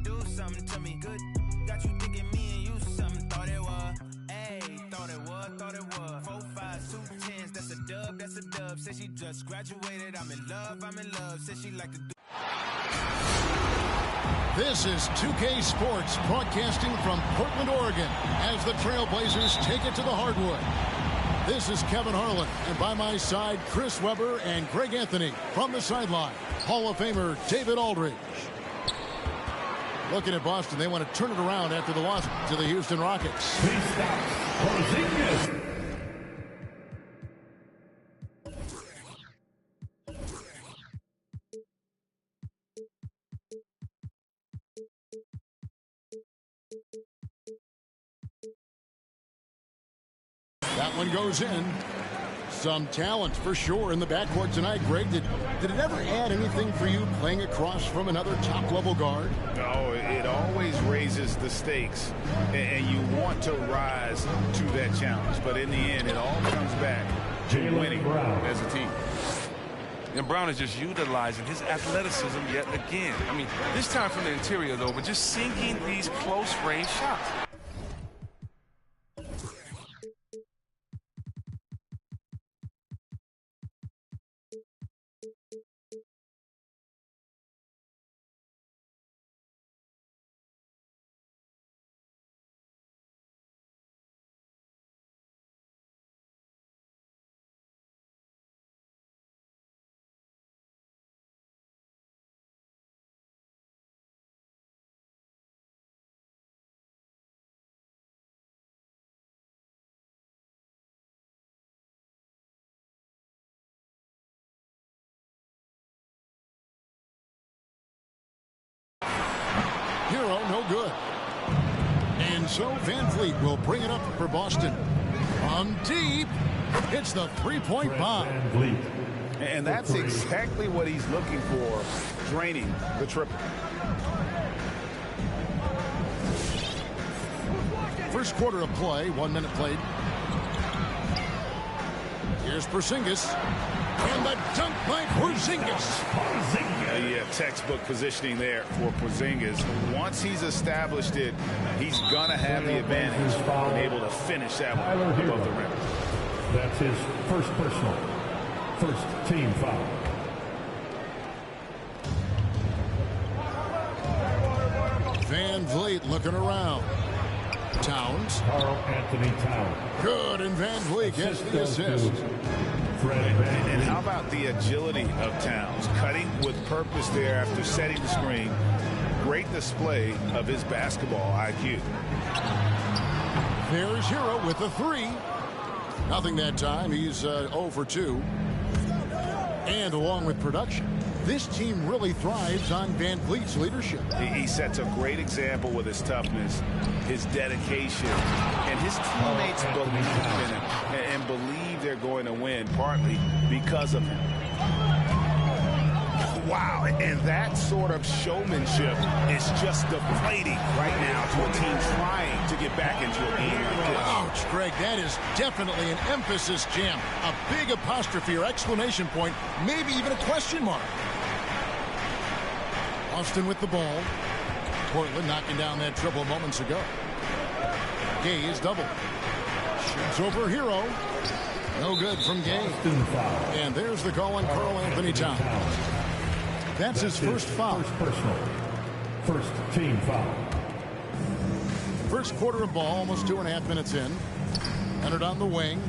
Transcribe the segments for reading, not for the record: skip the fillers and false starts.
Do something to me good. Got you thinking me and you something. Thought it was. Ayy, thought it was. 4, 5, 2 10s. That's a dub, that's a dub. Said she just graduated. I'm in love. Said she like to do. This is 2K Sports broadcasting from Portland, Oregon, as the Trailblazers take it to the hardwood. This is Kevin Harlan, and by my side, Chris Webber and Greg Anthony. From the sideline, Hall of Famer David Aldridge. Looking at Boston, they want to turn it around after the loss to the Houston Rockets. That one goes in. Some talent for sure in the backcourt tonight. Greg, did it ever add anything for you playing across from another top-level guard? No, it always raises the stakes, and you want to rise to that challenge. But in the end, it all comes back to winning as a team. And Brown is just utilizing his athleticism yet again. I mean, this time from the interior, though, but just sinking these close-range shots. Hero, no good. And so Van Vliet will bring it up for Boston. From deep, it's the three-point bomb. And that's exactly what he's looking for, draining the triple. First quarter of play, 1 minute played. Here's Porzingis. And the dunk by Porzingis. Yeah, textbook positioning there for Porzingis. Once he's established it, he's going to have the advantage and able to finish that one above the rim. That's his first personal. First team foul. Van Vliet looking around. Towns. Karl-Anthony Towns. Good, and Van Vliet gets the assist. And how about the agility of Towns? Cutting with purpose there after setting the screen. Great display of his basketball IQ. There's Hero with the three. Nothing that time. He's 0 for 2. And along with production, this team really thrives on Van Vliet's leadership. He sets a great example with his toughness, his dedication, and his teammates believe in him and believe they're going to win, partly because of him. Wow, and that sort of showmanship is just deflating right now to a team trying to get back into a game like this. Ouch, Greg, that is definitely an emphasis jam. A big apostrophe or exclamation point, maybe even a question mark. Austin with the ball. Portland knocking down that triple moments ago. Gay is double. Shoots over Hero. No good from Gay. And there's the call on Karl-Anthony Towns. That's his first foul. First personal. First team foul. First quarter of ball, almost 2.5 minutes in. Entered on the wing.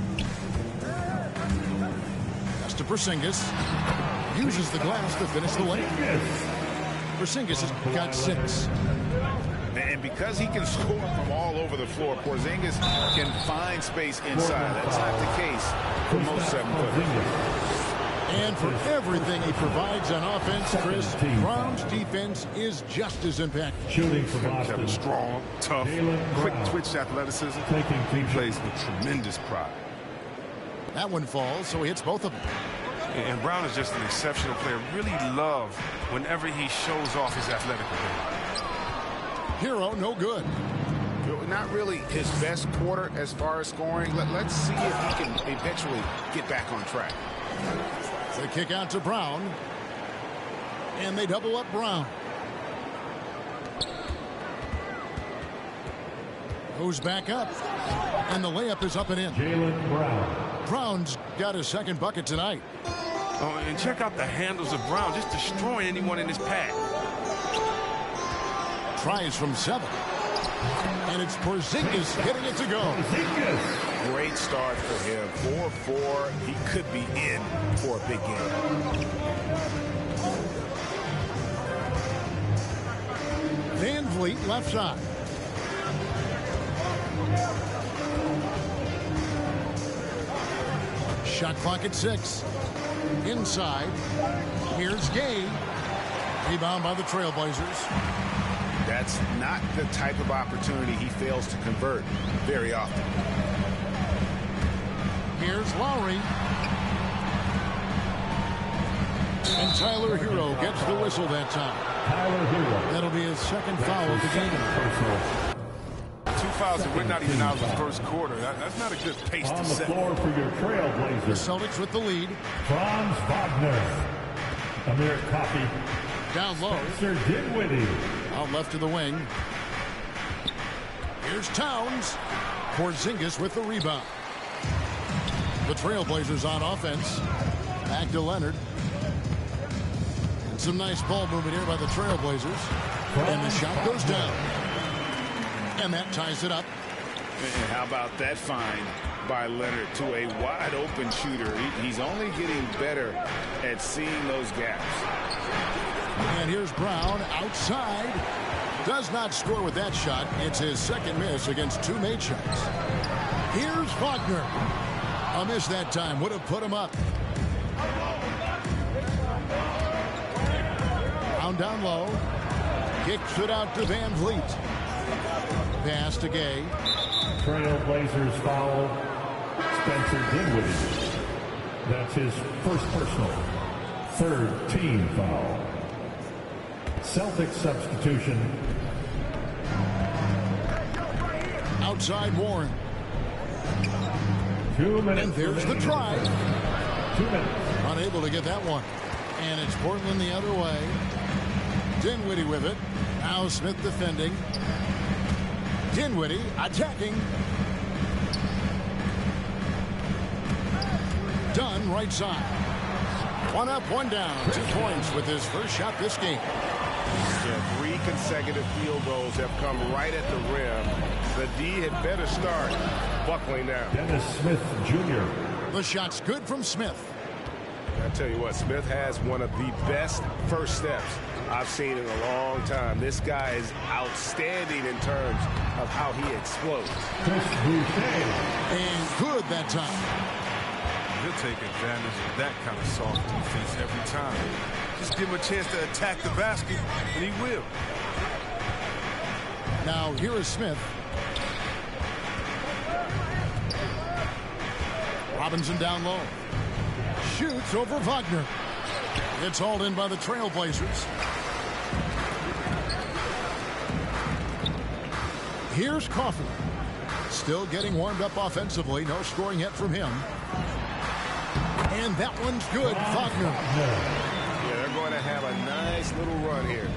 That's to Porzingis. Uses the glass to finish the lane. Porzingis has got 6. And because he can score from all over the floor, Porzingis can find space inside. That's not the case for most 7-footers. And for everything he provides on offense, Chris, Brown's defense is just as impactful. Shooting for Boston. Kevin, strong, tough, quick twitch athleticism. He plays with tremendous pride. That one falls, so he hits both of them. And Brown is just an exceptional player. Really love whenever he shows off his athletic ability. Hero, no good. Not really his best quarter as far as scoring. Let's see if he can eventually get back on track. They kick out to Brown. And they double up Brown. Goes back up. And the layup is up and in. Jaylen Brown. Brown's got his second bucket tonight. Oh, and check out the handles of Brown, just destroying anyone in his path. Tries from 7. And it's Porzingis getting it to go. Porzingis. Great start for him. 4-4. He could be in for a big game. Van Vliet left side. Shot clock at 6. Inside. Here's Gay. Rebound by the Trailblazers. That's not the type of opportunity he fails to convert very often. Here's Lowry. And Tyler Hero gets the whistle that time. Tyler Hero. That'll be his second foul of the game. Personal. 2 fouls and we're not even out of the first quarter. That's not a good pace On to the set. floor for your The Trailblazers. Celtics with the lead. Franz Wagner. Amir Coffey. Down low. Spencer Dinwiddie. Out left to the wing. Here's Towns. Porzingis with the rebound. The Trailblazers on offense. Back to Leonard. And some nice ball movement here by the Trailblazers. And the shot goes down. And that ties it up. And how about that find by Leonard to a wide open shooter? He's only getting better at seeing those gaps. And here's Brown outside. Does not score with that shot. It's his second miss against 2 made shots. Here's Wagner. A miss that time. Would have put him up. Down low. Kicks it out to Van Vliet. Pass to Gay. Trailblazers foul Spencer Dinwiddie. That's his first personal. Third team foul. Celtics substitution. Outside Warren. 2 minutes. And there's the try. 2 minutes. Unable to get that one. And it's Portland the other way. Dinwiddie with it. Now Smith defending. Dinwiddie attacking. Dunn right side. 1 up, 1 down. 2 points with his first shot this game. Yeah, 3 consecutive field goals have come right at the rim. The D had better start buckling down. Dennis Smith Jr. The shot's good from Smith. I tell you what, Smith has one of the best first steps I've seen in a long time. This guy is outstanding in terms of how he explodes. Chris Boucher. And good that time. He'll take advantage of that kind of soft defense every time. Just give him a chance to attack the basket, and he will. Now here is Smith. Robinson down low. Shoots over Wagner. It's hauled in by the Trailblazers. Here's Coffey. Still getting warmed up offensively. No scoring yet from him. And that one's good. Wagner. Yeah, they're going to have a nice little run here.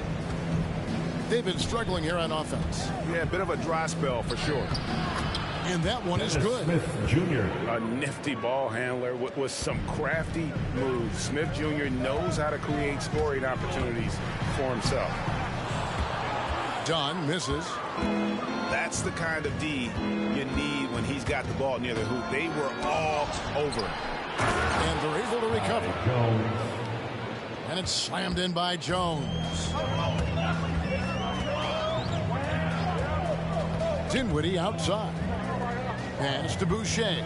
They've been struggling here on offense. Yeah, a bit of a dry spell for sure. And that one is Dennis good. Smith Jr. A nifty ball handler with some crafty moves. Smith Jr. knows how to create scoring opportunities for himself. Dunn misses. That's the kind of D you need when he's got the ball near the hoop. They were all over him. And they're able to recover. Jones. And it's slammed in by Jones. Dinwiddie outside. Pass to Boucher.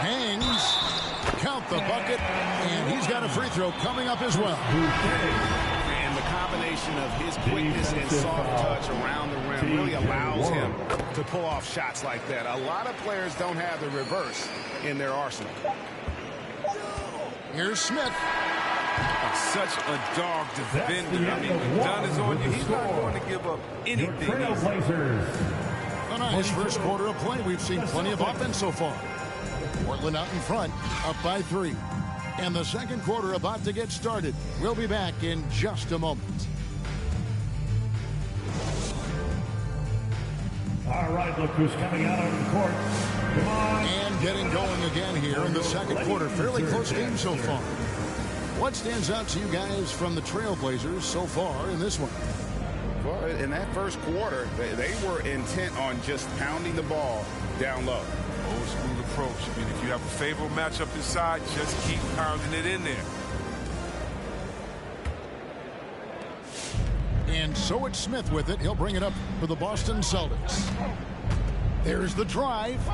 Hangs. Count the bucket. And he's got a free throw coming up as well. And the combination of his quickness and soft touch around the rim really allows him to pull off shots like that. A lot of players don't have the reverse in their arsenal. Here's Smith. Such a dog defender. I mean, when Dunn is on you, he's not going to give up Your anything. Trailblazers. A nice first quarter of play. We've seen plenty of offense so far. Portland out in front, up by 3. And the second quarter about to get started. We'll be back in just a moment. All right, look who's coming out on the court. Come on. And getting going again here in the second quarter. Fairly close game so far. What stands out to you guys from the Trailblazers so far in this one? Well, in that first quarter, they were intent on just pounding the ball down low. Old school approach. I mean, if you have a favorable matchup inside, just keep pounding it in there. And so it's Smith with it. He'll bring it up for the Boston Celtics. There's the drive.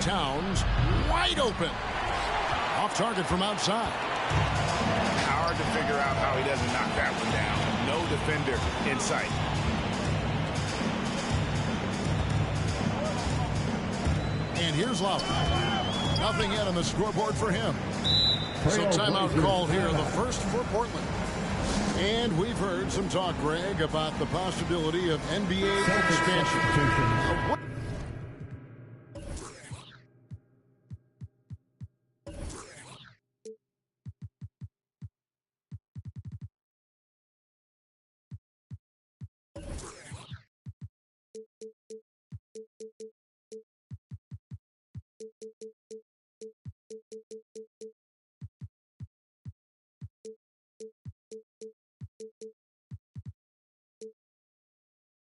Towns wide open. Off target from outside. Hard to figure out how he doesn't knock that one down. No defender in sight. And here's Love. Nothing yet on the scoreboard for him. So timeout called here, the first for Portland. And we've heard some talk, Greg, about the possibility of NBA expansion.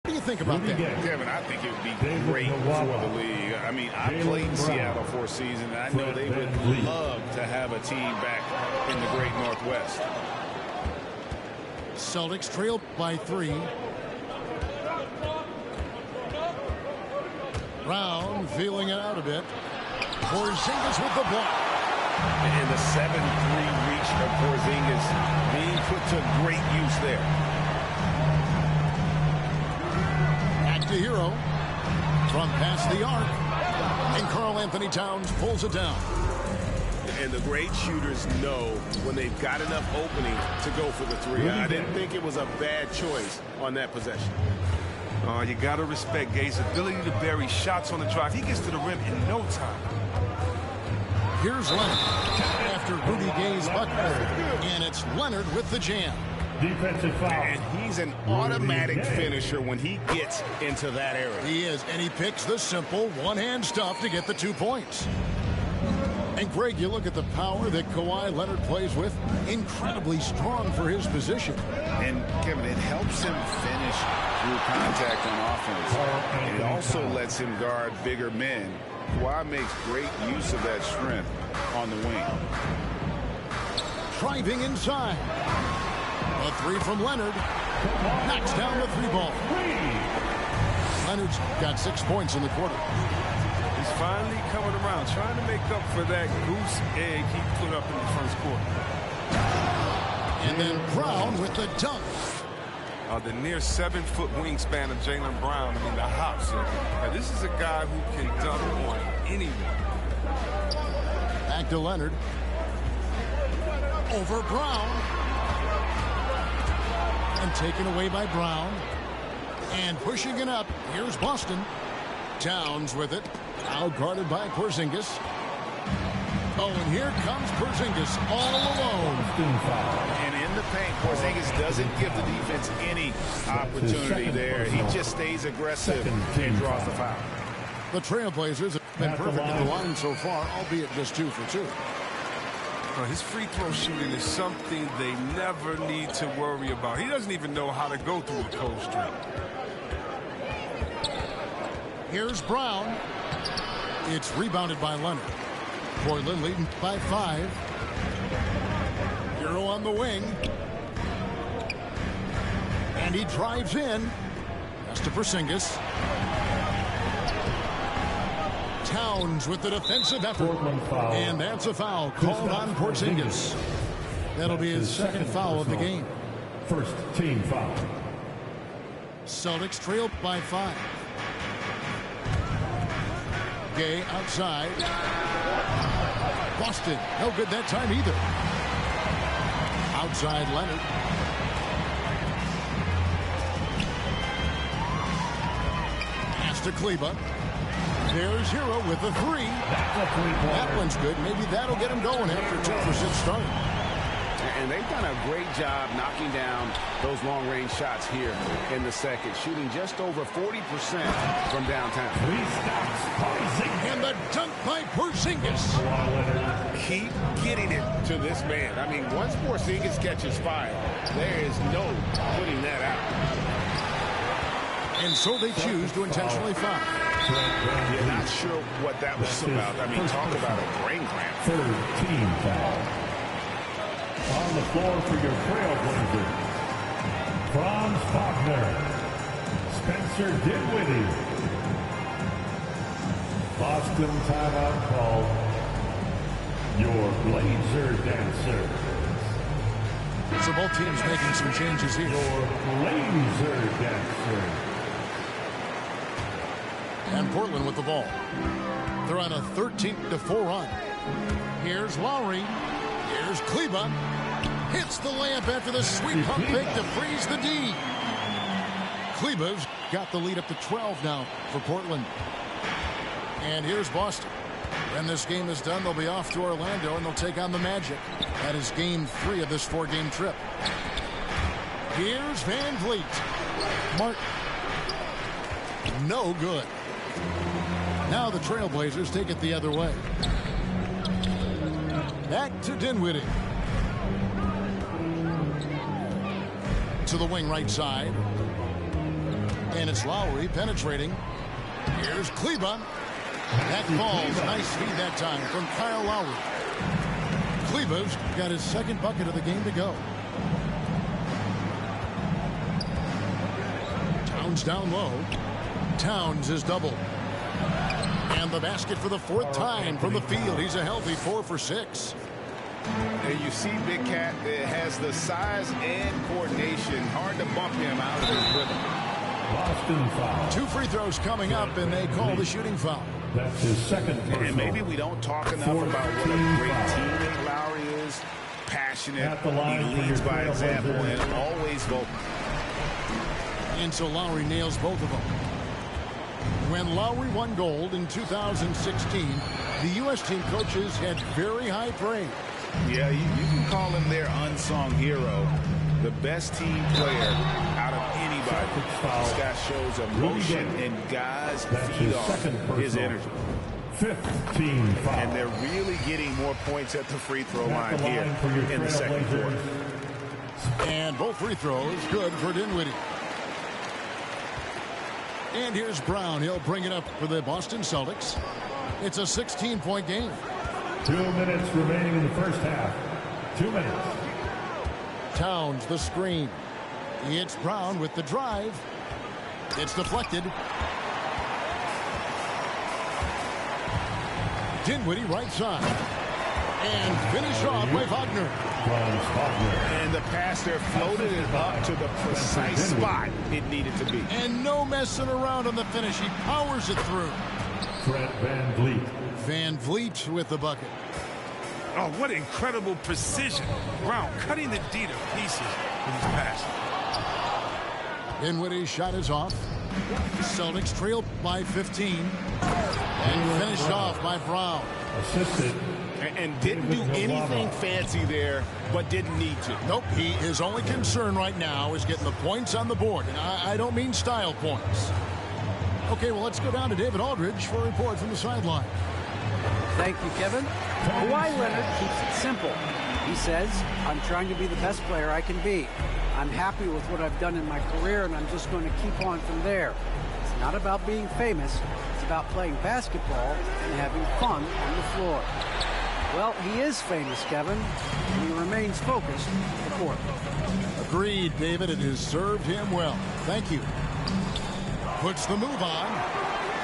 What do you think about that? Kevin, I think it would be great for the league. I mean, I played in Seattle for a season, and I know they would love to have a team back in the Great Northwest. Celtics trail by 3. Brown feeling it out a bit. Porzingis with the block. And the 7-3 reach of Porzingis being put to great use there. Back to Hero. From past the arc. And Karl-Anthony Towns pulls it down. And the great shooters know when they've got enough opening to go for the 3. I didn't think it was a bad choice on that possession. You got to respect Gay's ability to bury shots on the drive. He gets to the rim in no time. Here's Leonard after Rudy Gay's bucket. And it's Leonard with the jam. Defensive foul. And he's an automatic finisher when he gets into that area. He is, and he picks the simple one-hand stuff to get the 2 points. And Greg, you look at the power that Kawhi Leonard plays with, incredibly strong for his position. And Kevin, it helps him finish through contact on offense. And it also lets him guard bigger men. Kawhi makes great use of that strength on the wing. Driving inside. A 3 from Leonard. Knocks down the 3 ball. Leonard's got 6 points in the quarter. He's finally coming around, trying to make up for that goose egg he put up in the first quarter. And then Brown with the dunk. The near 7-foot wingspan of Jaylen Brown. I mean, the hops. Now, this is a guy who can dunk on anyone. Back to Leonard. Over Brown. And taken away by Brown. And pushing it up. Here's Boston. Towns with it. Out guarded by Porzingis. Oh, and here comes Porzingis all alone. And in the paint, Porzingis doesn't give the defense any opportunity there. He just stays aggressive and draws the foul. The Trailblazers have been perfect at the line so far, albeit just 2 for 2. His free throw shooting is something they never need to worry about. He doesn't even know how to go through the cold streak. Here's Brown. It's rebounded by Leonard. Portland leading by 5. Hero on the wing. And he drives in. That's to Porzingis. Towns with the defensive effort. And that's a foul called on Porzingis. That'll be his second foul of the game. First team foul. Celtics trail by 5. Gay outside. Boston, no good that time either. Outside Leonard. Pass to Kleba. There's Hero with a three. That one's good. Maybe that'll get him going after a 2-for-6 start. And they've done a great job knocking down those long-range shots here in the second, shooting just over 40% from downtown. And the dunk by Porzingis. Keep getting it to this man. I mean, once Porzingis catches fire, there is no putting that out. And so they choose to intentionally foul. You're not sure what that was about. I mean, talk about a brain cramp. Third team foul. On the floor for your Trailblazers, Franz Wagner, Spencer Dinwiddie. Boston timeout called. Your Blazer dancer. So both teams making some changes here. Your Blazer dancer. And Portland with the ball. They're on a 13-4 run. Here's Lowry. Here's Kleba. Hits the layup after the sweet pump fake to freeze the D. Kleba's got the lead up to 12 now for Portland. And here's Boston. When this game is done, they'll be off to Orlando, and they'll take on the Magic. That is game 3 of this 4-game trip. Here's Van Vliet. Martin. No good. Now the Trailblazers take it the other way. Back to Dinwiddie. To the wing right side. And it's Lowry penetrating. Here's Kleba. That falls. Nice feed that time from Kyle Lowry. Kleba's got his second bucket of the game to go. Towns down low. Towns is doubled. And the basket for the 4th time from the field. He's a healthy 4 for 6. And you see Big Cat that has the size and coordination. Hard to bump him out of his rhythm. Boston foul. 2 free throws coming up, and they call the shooting foul. That's his second personal. And maybe we don't talk enough about what a great teammate Lowry is. Passionate, he leads by example, and always vocal. And so Lowry nails both of them. When Lowry won gold in 2016, the U.S. team coaches had very high praise. Yeah, you can call him their unsung hero. The best team player out of anybody. This guy shows emotion, and guys feed off his energy. 5th team foul. And they're really getting more points at the free throw line here in the second quarter. And both free throws good for Dinwiddie. And here's Brown. He'll bring it up for the Boston Celtics. It's a 16-point game. 2 minutes remaining in the first half. 2 minutes. Towns the screen. It's Brown with the drive. It's deflected. Dinwiddie right side. And finish off by Wagner. And the pass there floated it up to the precise spot it needed to be. And no messing around on the finish. He powers it through. Fred Van Vliet. Van Vliet with the bucket. Oh, what incredible precision. Brown cutting the D to pieces with his pass. Dinwiddie's shot is off. Celtics trail by 15. And finished off by Brown. Assisted. And didn't do anything fancy there, but didn't need to. Nope, his only concern right now is getting the points on the board. And I don't mean style points. Okay, well, let's go down to David Aldridge for a report from the sideline. Thank you, Kevin. Kawhi Leonard keeps it simple. He says, I'm trying to be the best player I can be. I'm happy with what I've done in my career, and I'm just going to keep on from there. It's not about being famous. It's about playing basketball and having fun on the floor. Well, he is famous, Kevin, and he remains focused on the court. Agreed, David. It has served him well. Thank you. Puts the move on.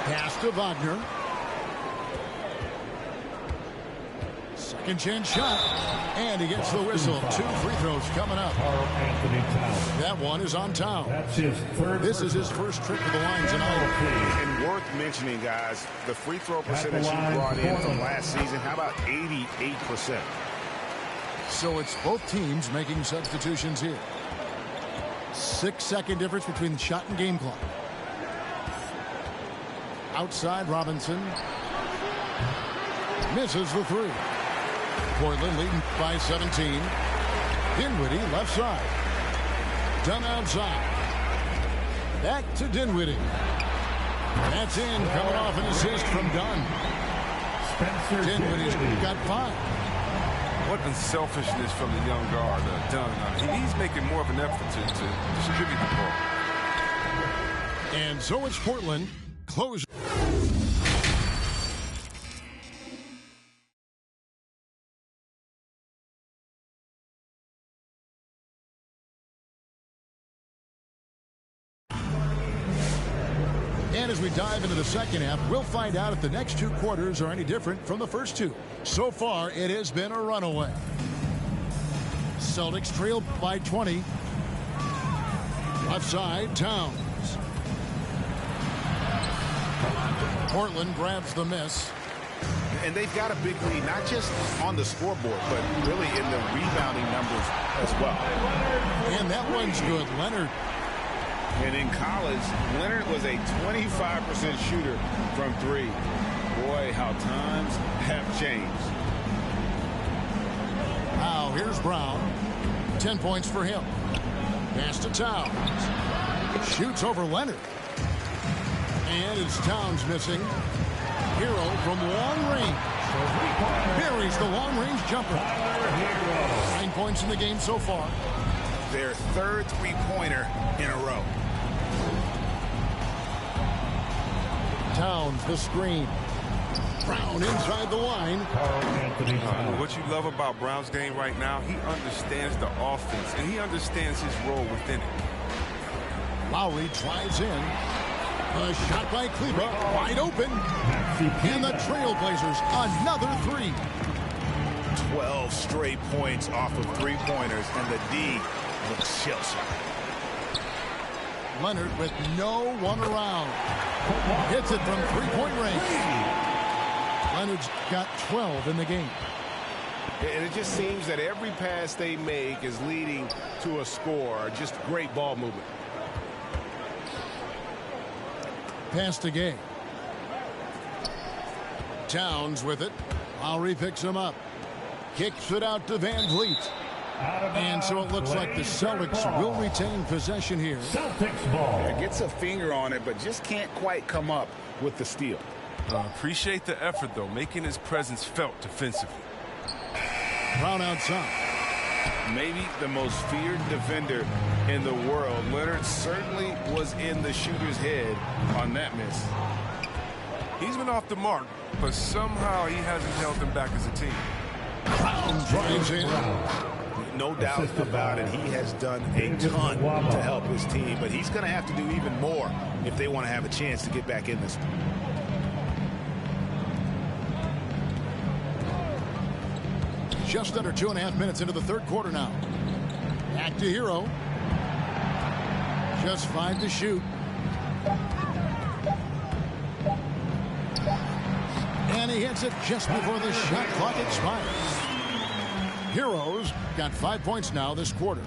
Pass to Wagner. Second chance shot. And he gets the whistle. 2 free throws coming up. Karl-Anthony Towns. That one is on Towns. That's his third. This is his first trip to the line tonight. And worth mentioning, guys, the free throw percentage he brought in from last season, how about 88%? So it's both teams making substitutions here. 6-second difference between shot and game clock. outside Robinson. Misses the three. Portland leading by 17. Dinwiddie left side. Dunn outside. Back to Dinwiddie. That's in, coming off an assist from Dunn. Dinwiddie's got 5. What unselfishness from the young guard, Dunn. He's making more of an effort to distribute the ball. And so it's Portland close. And as we dive into the second half, we'll find out if the next 2 quarters are any different from the first 2. So far, it has been a runaway. Celtics trail by 20. Left side, Towns. Portland grabs the miss. And they've got a big lead, not just on the scoreboard, but really in the rebounding numbers as well. And that one's good. Leonard. And in college, Leonard was a 25% shooter from 3. Boy, how times have changed. Now here's Brown. 10 points for him. Pass to Towns. Shoots over Leonard. And it's Towns missing. Hero from long range. Buries the long-range jumper. 9 points in the game so far. Their 3rd three-pointer in a row. Towns, the screen. Brown inside the line. What you love about Brown's game right now, he understands the offense, and he understands his role within it. Lowry drives in. A shot by Kleber, wide open. And the Trailblazers, another 3. 12 straight points off of three-pointers, and the D looks shell-shocked. Leonard with no one around. Hits it from 3-point range. Leonard's got 12 in the game. And it just seems that every pass they make is leading to a score. Just great ball movement. Pass to Gay. Towns with it. Lowry picks him up. Kicks it out to Van Vliet. And so it looks like the Celtics will retain possession here. Celtics ball. Gets a finger on it, but just can't quite come up with the steal. Appreciate the effort, though, making his presence felt defensively. Brown outside. Maybe the most feared defender in the world. Leonard certainly was in the shooter's head on that miss. He's been off the mark, but somehow he hasn't held them back as a team. Brown drives in. No doubt about it. He has done a ton to help his team, but he's going to have to do even more if they want to have a chance to get back in this one. Just under 2.5 minutes into the third quarter now. Back to Hero. Just 5 to shoot. And he hits it just before the shot clock expires. Hero's got 5 points now this quarter.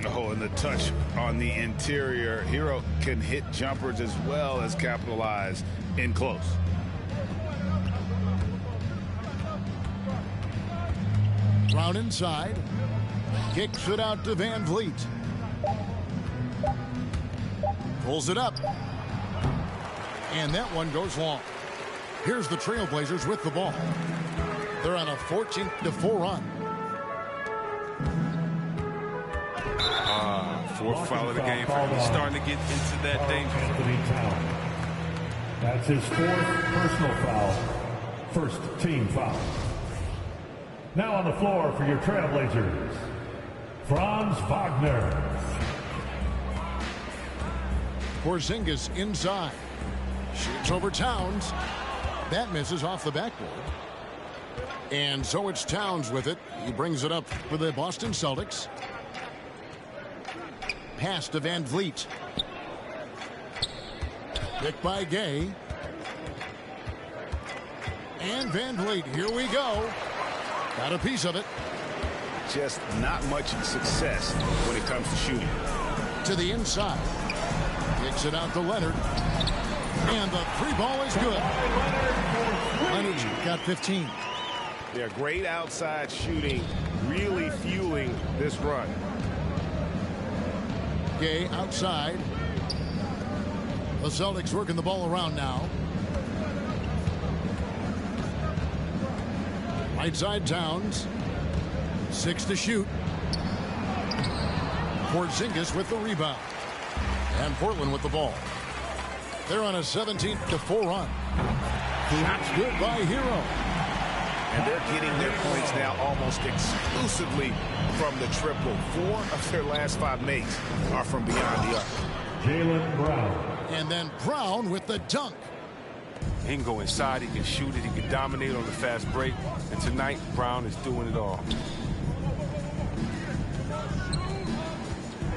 Oh, and the touch on the interior. Hero can hit jumpers as well as capitalize in close. Brown inside. Kicks it out to Van Vliet. Pulls it up. And that one goes long. Here's the Trailblazers with the ball. They're on a 14-4 run. Fourth foul of the game for him. He's starting to get into that danger zone. That's his 4th personal foul. First team foul. Now on the floor for your Trailblazers, Franz Wagner. Porzingis inside. Shoots over Towns. That misses off the backboard. And so it's Towns with it. He brings it up for the Boston Celtics. Pass to Van Vliet. Picked by Gay. And Van Vliet, here we go. Got a piece of it. Just not much success when it comes to shooting. To the inside. Kicks it out to Leonard. And the three ball is good. Leonard's got 15. Yeah, great outside shooting, really fueling this run. Gay outside. The Celtics working the ball around now. Right side Towns. 6 to shoot. Porzingis with the rebound. And Portland with the ball. They're on a 17-4 run. Shots good by Hero. And they're getting their points now almost exclusively from the triple. 4 of their last 5 makes are from beyond the arc. Jaylen Brown. And then Brown with the dunk. He can go inside, he can shoot it, he can dominate on the fast break. And tonight, Brown is doing it all.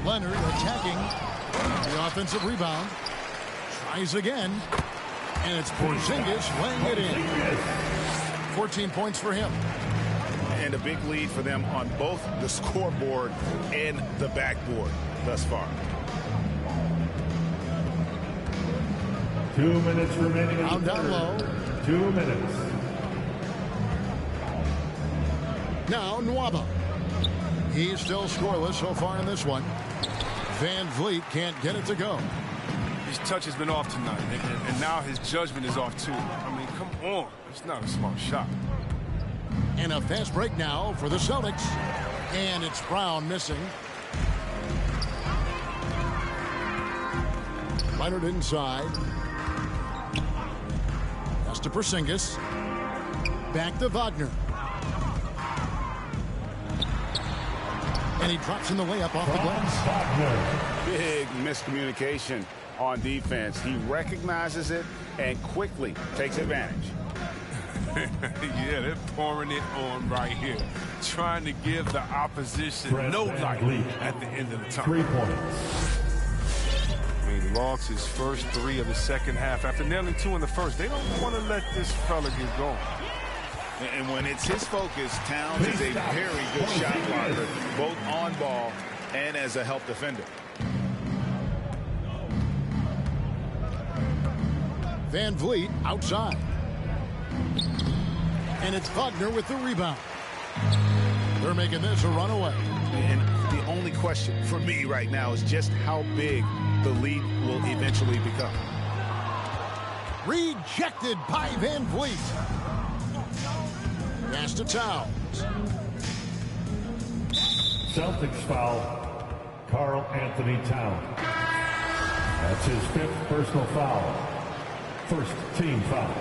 Leonard attacking the offensive rebound. Tries again. And it's Porzingis laying it in. 14 points for him. And a big lead for them on both the scoreboard and the backboard thus far. 2 minutes remaining. Down low. 2 minutes. Now Nwaba. He's still scoreless so far in this one. Van Vliet can't get it to go. His touch has been off tonight, and now his judgment is off too. I mean, come on. It's not a smart shot. And a fast break now for the Celtics. And it's Brown missing. Leonard inside. That's to Porzingis. Back to Wagner. And he drops in the layup off the glass. Big miscommunication on defense. He recognizes it and quickly takes advantage. Yeah, they're pouring it on right here. Trying to give the opposition no light at the end of the time. 3 points. I mean, lost his first 3 of the second half after nailing 2 in the first. They don't want to let this fella get going. And when it's his focus, Towns is a very good shot blocker, both on ball and as a help defender. Van Vliet outside. And it's Wagner with the rebound. They're making this a runaway. And the only question for me right now is just how big the lead will eventually become. Rejected by Van Vliet. Pass to Towns. Celtics foul, Karl Anthony Towns. That's his 5th personal foul. First team foul.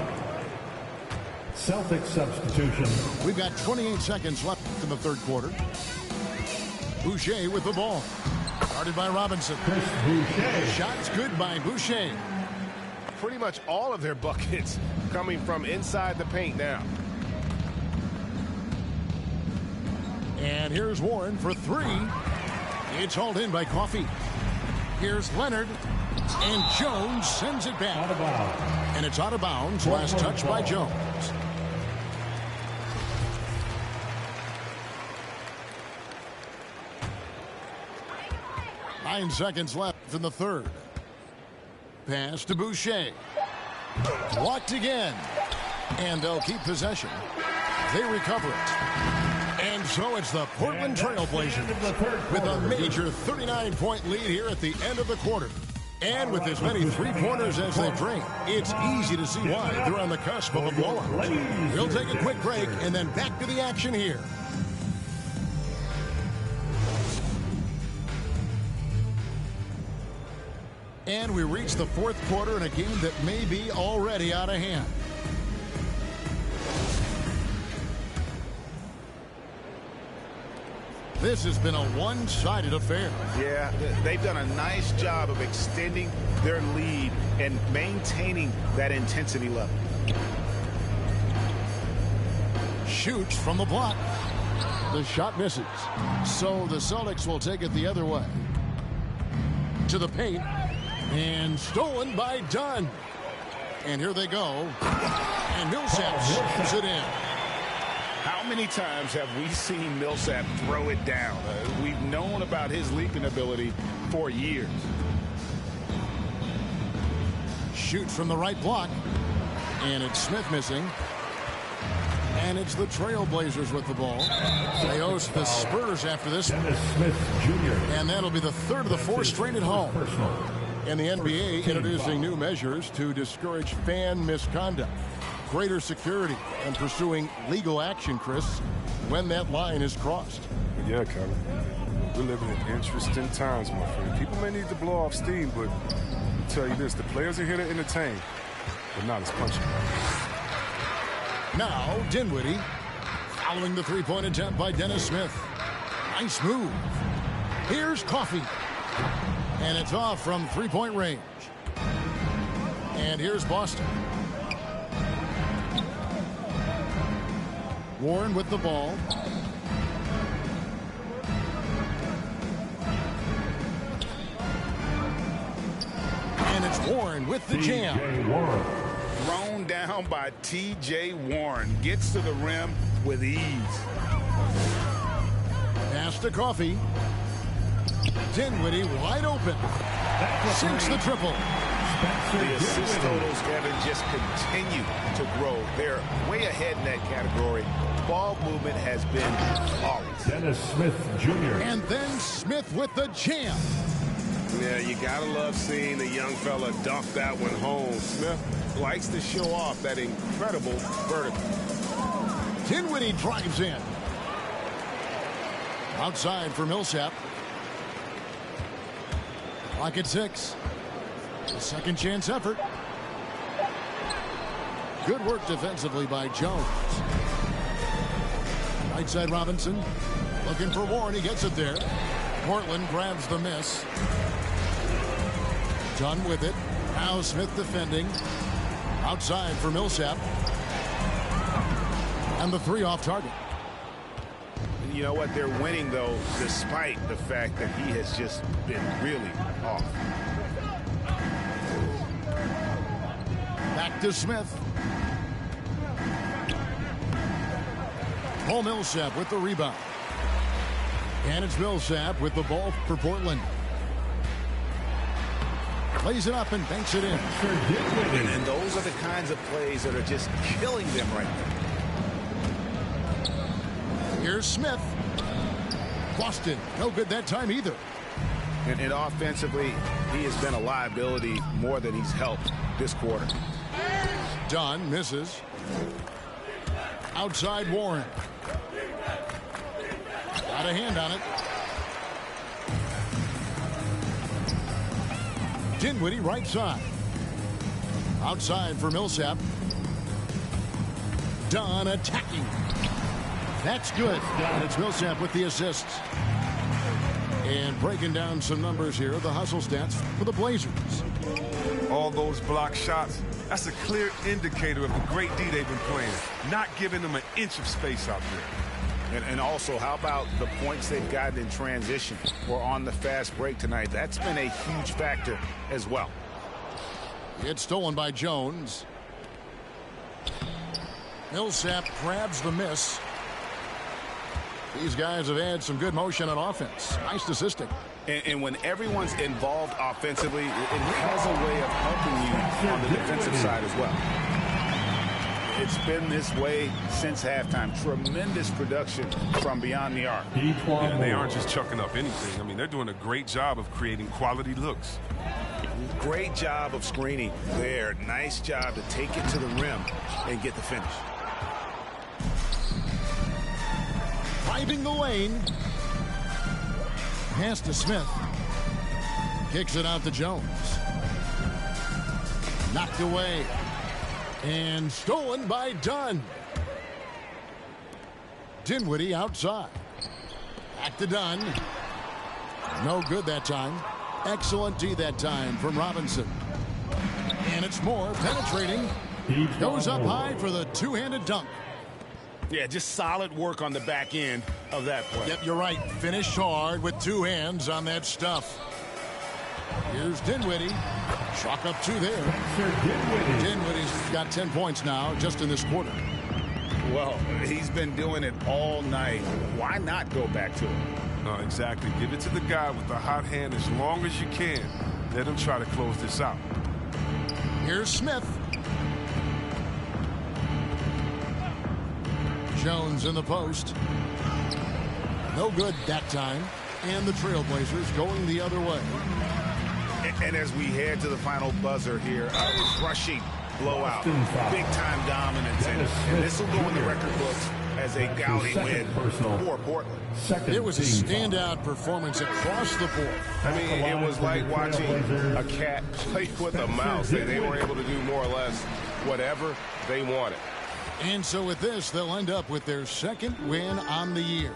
Celtics substitution. We've got 28 seconds left in the third quarter. Boucher with the ball. Guarded by Robinson. Chris Boucher. Shots good by Boucher. Pretty much all of their buckets coming from inside the paint now. And here's Warren for 3. It's hauled in by Coffey. Here's Leonard. And Jones sends it back. Out of bounds. And it's out of bounds. Last touch by Jones. Nine seconds left in the third. Pass to Boucher. Blocked again. And they'll keep possession. They recover it. And so it's the Portland Trailblazers with a major 39-point lead here at the end of the quarter. And with as many three-pointers as they bring, it's easy to see why they're on the cusp of a blowout. We'll take a quick break and then back to the action here. And we reach the fourth quarter in a game that may be already out of hand. This has been a one-sided affair. Yeah, they've done a nice job of extending their lead and maintaining that intensity level. Shoots from the block. The shot misses. So the Celtics will take it the other way. To the paint. And stolen by Dunn. And here they go. And Millsap slams it in. How many times have we seen Millsap throw it down? We've known about his leaping ability for years. shoots from the right block. And it's Smith missing. And it's the Trailblazers with the ball. They host the Spurs after this one. Dennis Smith Jr. And that'll be the third of the four straight at home. And the NBA introducing new measures to discourage fan misconduct. Greater security and pursuing legal action, Chris, when that line is crossed. Yeah, Kevin. We're living in interesting times, my friend. People may need to blow off steam, but I'll tell you this, the players are here to entertain, but not as punching. Now, Dinwiddie, following the three-point attempt by Dennis Smith. Nice move. Here's Coffey. And it's off from three-point range. And here's Boston. Warren with the ball. And it's Warren with the jam. Thrown down by T.J. Warren. Gets to the rim with ease. Pass to Coffey. Dinwiddie wide open. Sinks the triple. The assist totals, Kevin, just continue to grow. They're way ahead in that category. Ball movement has been flawless. Dennis Smith Jr. And then Smith with the jam. Yeah, you gotta love seeing the young fella dunk that one home. Smith likes to show off that incredible vertical. Dinwiddie drives in. Outside for Millsap. Clock at 6. A second chance effort. Good work defensively by Jones. Right side Robinson. Looking for Warren. He gets it there. Portland grabs the miss. Done with it. Now Smith defending. Outside for Millsap. And the three off target. You know what? They're winning, though, despite the fact that he has just been really off. Back to Smith. Paul Millsap with the rebound. And it's Millsap with the ball for Portland. Plays it up and banks it in. And those are the kinds of plays that are just killing them right now. Here's Smith. Boston, no good that time either. And offensively, he has been a liability more than he's helped this quarter. Dunn misses. Outside Warren. Got a hand on it. Dinwiddie right side. Outside for Millsap. Dunn attacking. That's good. And it's Millsap with the assists. And breaking down some numbers here, the hustle stats for the Blazers. All those block shots, that's a clear indicator of the great D they've been playing. Not giving them an inch of space out there. And also, how about the points they've gotten in transition or on the fast break tonight? That's been a huge factor as well. It's stolen by Jones. Millsap grabs the miss. These guys have had some good motion on offense. Nice assisting. And when everyone's involved offensively, it has a way of helping you on the defensive side as well. It's been this way since halftime. Tremendous production from beyond the arc. And they aren't just chucking up anything. I mean, they're doing a great job of creating quality looks. Great job of screening there. Nice job to take it to the rim and get the finish. Driving the lane. Pass to Smith. Kicks it out to Jones. Knocked away. And stolen by Dunn. Dinwiddie outside. Back to Dunn. No good that time. Excellent D that time from Robinson. And it's Moore penetrating. Goes up high for the two-handed dunk. Yeah, just solid work on the back end of that play. Yep, you're right. Finished hard with two hands on that stuff. Here's Dinwiddie. Chalk up two there. Dinwiddie's got 10 points now just in this quarter. Well, he's been doing it all night. Why not go back to it? No, exactly. Give it to the guy with the hot hand as long as you can. Let him try to close this out. Here's Smith. Jones in the post. No good that time. And the Trailblazers going the other way. And as we head to the final buzzer here, rushing blowout, big-time dominance. And this will go in the record books as a gaudy win for Portland. It was a standout performance across the board. I mean, it was like watching a cat play with a mouse. They were able to do more or less whatever they wanted. And so with this, they'll end up with their second win on the year.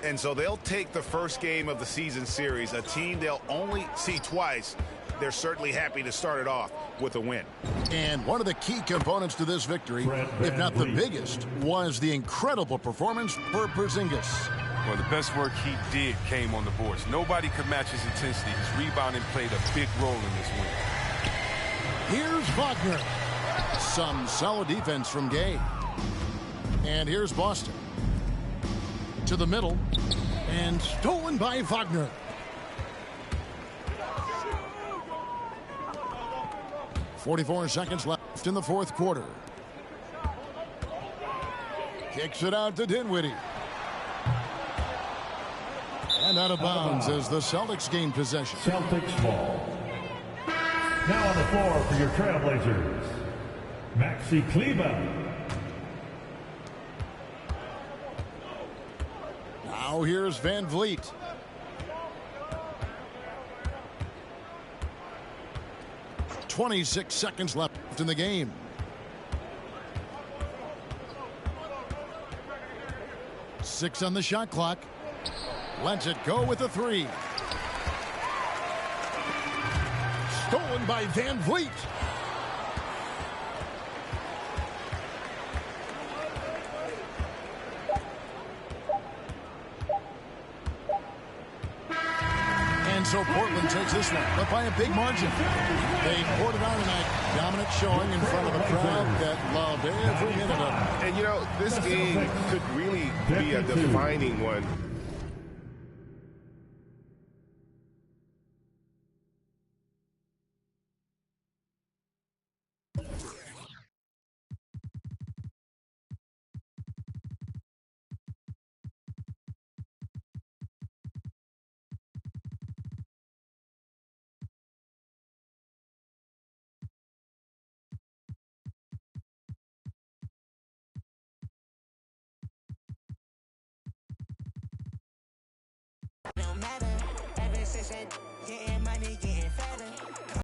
And so they'll take the first game of the season series, a team they'll only see twice. They're certainly happy to start it off with a win. And one of the key components to this victory, if not the biggest, was the incredible performance for Porzingis. Well, the best work he did came on the boards. Nobody could match his intensity. His rebounding played a big role in this win. Here's Wagner. Some solid defense from Gay. And here's Boston. To the middle. And stolen by Wagner. .44 seconds left in the fourth quarter. Kicks it out to Dinwiddie. And out of bounds as the Celtics gain possession. Celtics ball. Now on the floor for your Trailblazers, Maxi Kleber. Now here's Van Vliet. .26 seconds left in the game. Six on the shot clock. Lets it go with a three. Stolen by Van Vliet. And so Portland takes this one, but by a big margin. They poured it on tonight. Dominant showing in front of a crowd that loved every minute of it. And, you know, this game could really be a defining one. No matter, ever since I getting money.